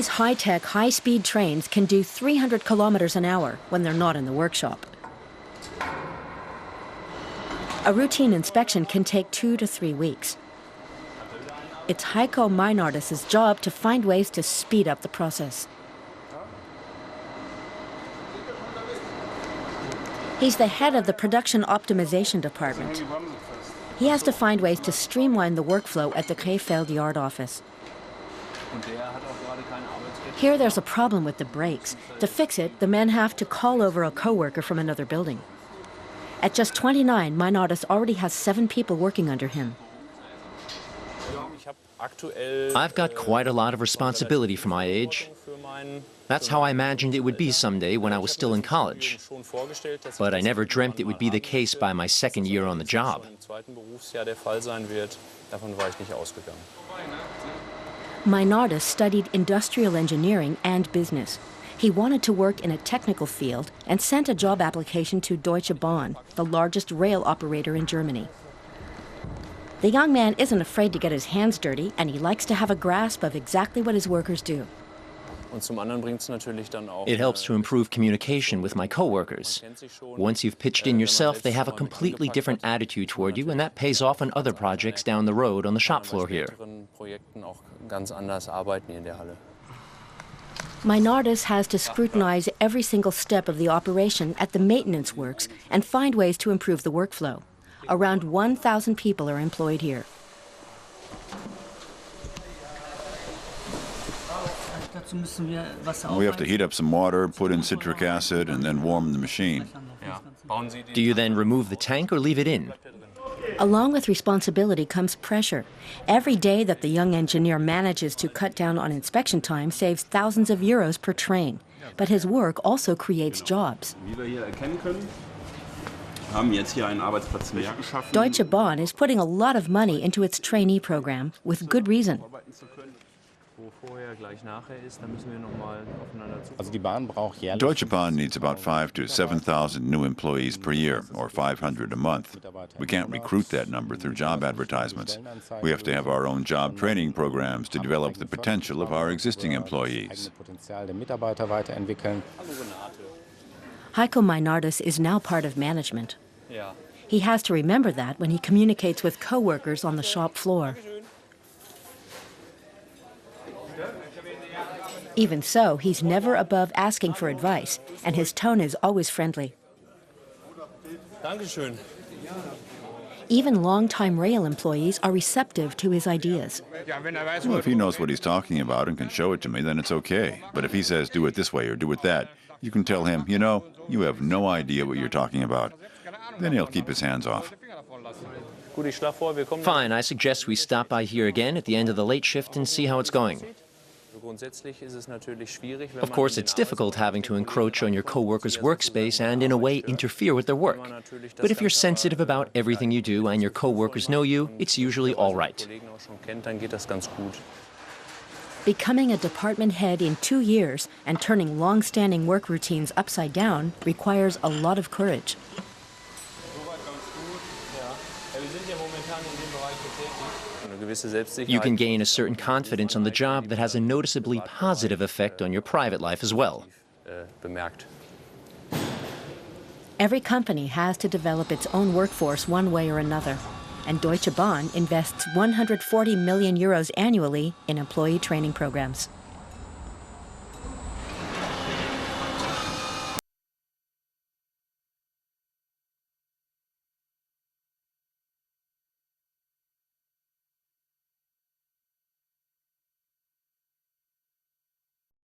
These high-tech, high-speed trains can do 300 kilometers an hour when they're not in the workshop. A routine inspection can take 2 to 3 weeks. It's Heiko Meinardus' job to find ways to speed up the process. He's the head of the production optimization department. He has to find ways to streamline the workflow at the Krefeld yard office. Here there's a problem with the brakes. To fix it, the men have to call over a coworker from another building. At just 29, Meinardus already has 7 people working under him. I've got quite a lot of responsibility for my age. That's how I imagined it would be someday when I was still in college. But I never dreamt it would be the case by my 2nd year on the job. Meinardus studied industrial engineering and business. He wanted to work in a technical field and sent a job application to Deutsche Bahn, the largest rail operator in Germany. The young man isn't afraid to get his hands dirty, and he likes to have a grasp of exactly what his workers do. It helps to improve communication with my coworkers. Once you've pitched in yourself, they have a completely different attitude toward you, and that pays off on other projects down the road on the shop floor here. Meinardus has to scrutinize every single step of the operation at the maintenance works and find ways to improve the workflow. Around 1,000 people are employed here. We have to heat up some water, put in citric acid, and then warm the machine. Do you then remove the tank or leave it in? Along with responsibility comes pressure. Every day that the young engineer manages to cut down on inspection time saves thousands of euros per train. But his work also creates jobs. Deutsche Bahn is putting a lot of money into its trainee program, with good reason. Deutsche Bahn needs about 5,000 to 7,000 new employees per year, or 500 a month. We can't recruit that number through job advertisements. We have to have our own job training programs to develop the potential of our existing employees. Heiko Meinardus is now part of management. He has to remember that when he communicates with coworkers on the shop floor. Even so, he's never above asking for advice, and his tone is always friendly. Even long-time rail employees are receptive to his ideas. Well, if he knows what he's talking about and can show it to me, then it's okay. But if he says, do it this way or do it that, you can tell him, you know, you have no idea what you're talking about. Then he'll keep his hands off. Fine, I suggest we stop by here again at the end of the late shift and see how it's going. Of course, it's difficult having to encroach on your coworkers' workspace and, in a way, interfere with their work. But if you're sensitive about everything you do and your coworkers know you, it's usually all right. Becoming a department head in 2 years and turning long-standing work routines upside down requires a lot of courage. You can gain a certain confidence on the job that has a noticeably positive effect on your private life as well. Every company has to develop its own workforce one way or another, and Deutsche Bahn invests 140 million euros annually in employee training programs.